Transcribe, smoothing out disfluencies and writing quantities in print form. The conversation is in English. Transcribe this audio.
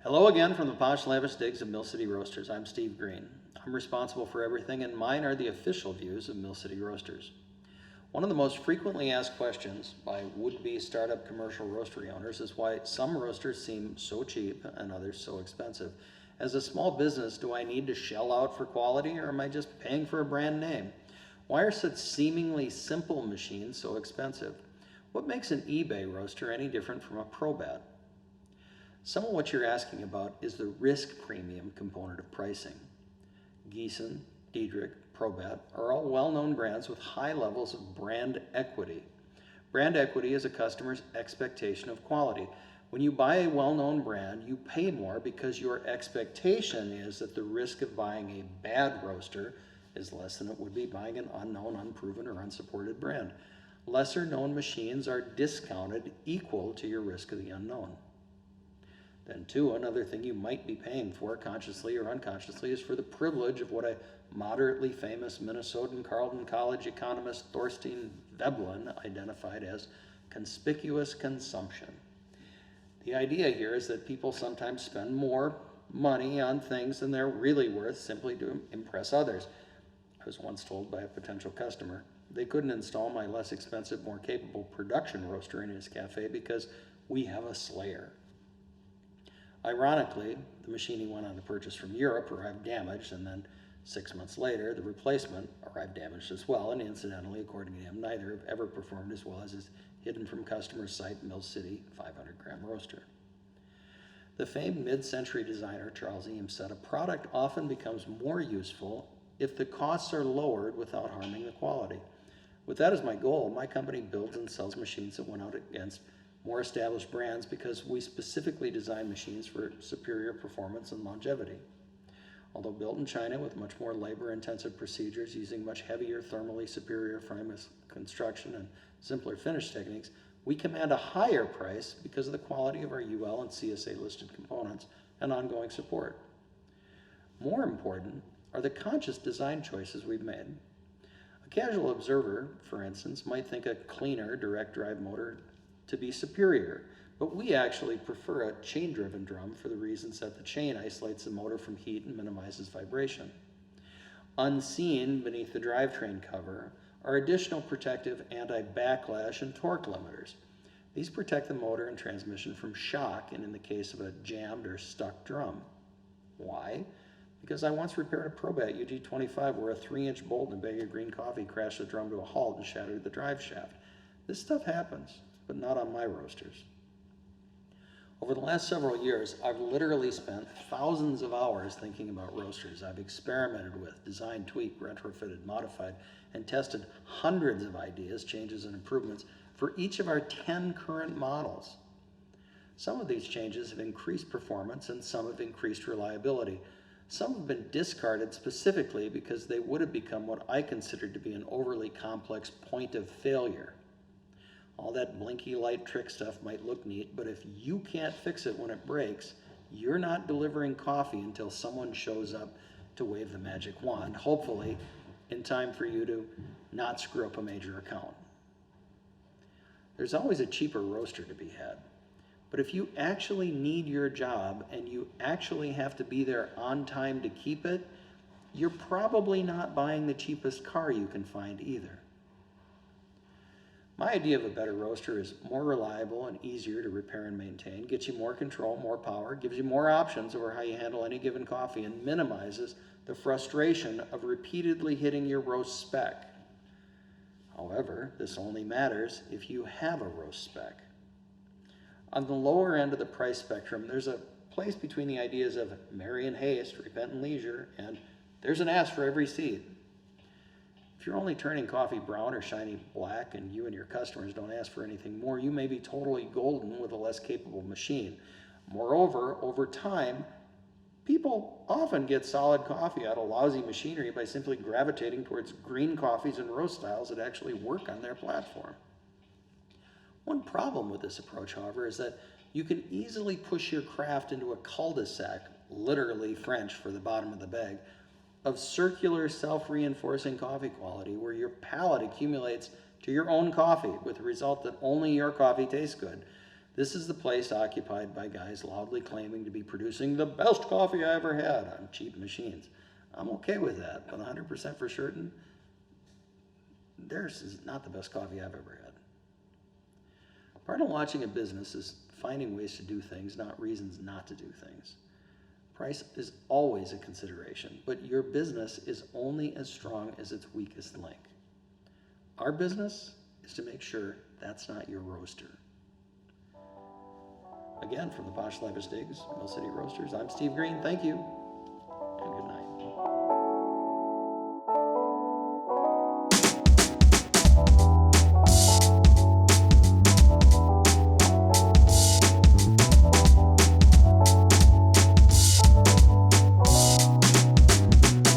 Hello again from the posh lavish digs of Mill City Roasters. I'm Steve Green. I'm responsible for everything, and mine are the official views of Mill City Roasters. One of the most frequently asked questions by would-be startup commercial roastery owners is why some roasters seem so cheap and others so expensive. As a small business, do I need to shell out for quality, or am I just paying for a brand name? Why are such seemingly simple machines so expensive? What makes an eBay roaster any different from a ProBat? Some of what you're asking about is the risk premium component of pricing. Gießen, Diedrich, ProBat are all well-known brands with high levels of brand equity. Brand equity is a customer's expectation of quality. When you buy a well-known brand, you pay more because your expectation is that the risk of buying a bad roaster is less than it would be buying an unknown, unproven, or unsupported brand. Lesser-known machines are discounted equal to your risk of the unknown. Then two, another thing you might be paying for, consciously or unconsciously, is for the privilege of what a moderately famous Minnesotan Carleton College economist Thorstein Veblen identified as conspicuous consumption. The idea here is that people sometimes spend more money on things than they're really worth simply to impress others. I was once told by a potential customer they couldn't install my less expensive, more capable production roaster in his cafe because we have a Slayer. Ironically, the machine he went on to purchase from Europe arrived damaged, and then 6 months later, the replacement arrived damaged as well, and incidentally, according to him, neither have ever performed as well as his hidden from customers' sight Mill City 500-gram roaster. The famed mid-century designer Charles Eames said, "A product often becomes more useful if the costs are lowered without harming the quality." With that as my goal, my company builds and sells machines that went out against more established brands because we specifically design machines for superior performance and longevity. Although built in China with much more labor-intensive procedures using much heavier, thermally superior frame construction and simpler finish techniques, we command a higher price because of the quality of our UL and CSA-listed components and ongoing support. More important are the conscious design choices we've made. A casual observer, for instance, might think a cleaner direct drive motor to be superior, but we actually prefer a chain-driven drum for the reasons that the chain isolates the motor from heat and minimizes vibration. Unseen beneath the drivetrain cover are additional protective anti-backlash and torque limiters. These protect the motor and transmission from shock and in the case of a jammed or stuck drum. Why? Because I once repaired a ProBat UG25 where a 3-inch bolt in a bag of green coffee crashed the drum to a halt and shattered the drive shaft. This stuff happens, but not on my roasters. Over the last several years, I've literally spent thousands of hours thinking about roasters. I've experimented with, designed, tweaked, retrofitted, modified, and tested hundreds of ideas, changes, and improvements for each of our 10 current models. Some of these changes have increased performance and some have increased reliability. Some have been discarded specifically because they would have become what I considered to be an overly complex point of failure. All that blinky light trick stuff might look neat, but if you can't fix it when it breaks, you're not delivering coffee until someone shows up to wave the magic wand, hopefully in time for you to not screw up a major account. There's always a cheaper roaster to be had, but if you actually need your job and you actually have to be there on time to keep it, you're probably not buying the cheapest car you can find either. My idea of a better roaster is more reliable and easier to repair and maintain, gets you more control, more power, gives you more options over how you handle any given coffee, and minimizes the frustration of repeatedly hitting your roast spec. However, this only matters if you have a roast spec. On the lower end of the price spectrum, there's a place between the ideas of marry in haste, repent in leisure, and there's an ass for every seed. If you're only turning coffee brown or shiny black and you and your customers don't ask for anything more, you may be totally golden with a less capable machine. Moreover, over time, people often get solid coffee out of lousy machinery by simply gravitating towards green coffees and roast styles that actually work on their platform. One problem with this approach, however, is that you can easily push your craft into a cul-de-sac, literally French for the bottom of the bag, of circular self-reinforcing coffee quality where your palate accumulates to your own coffee with the result that only your coffee tastes good. This is the place occupied by guys loudly claiming to be producing the best coffee I ever had on cheap machines. I'm okay with that, but 100% for certain, theirs is not the best coffee I've ever had. Part of launching a business is finding ways to do things, not reasons not to do things. Price is always a consideration, but your business is only as strong as its weakest link. Our business is to make sure that's not your roaster. Again, from the Posh Lavish Digs, Mill City Roasters, I'm Steve Green. Thank you.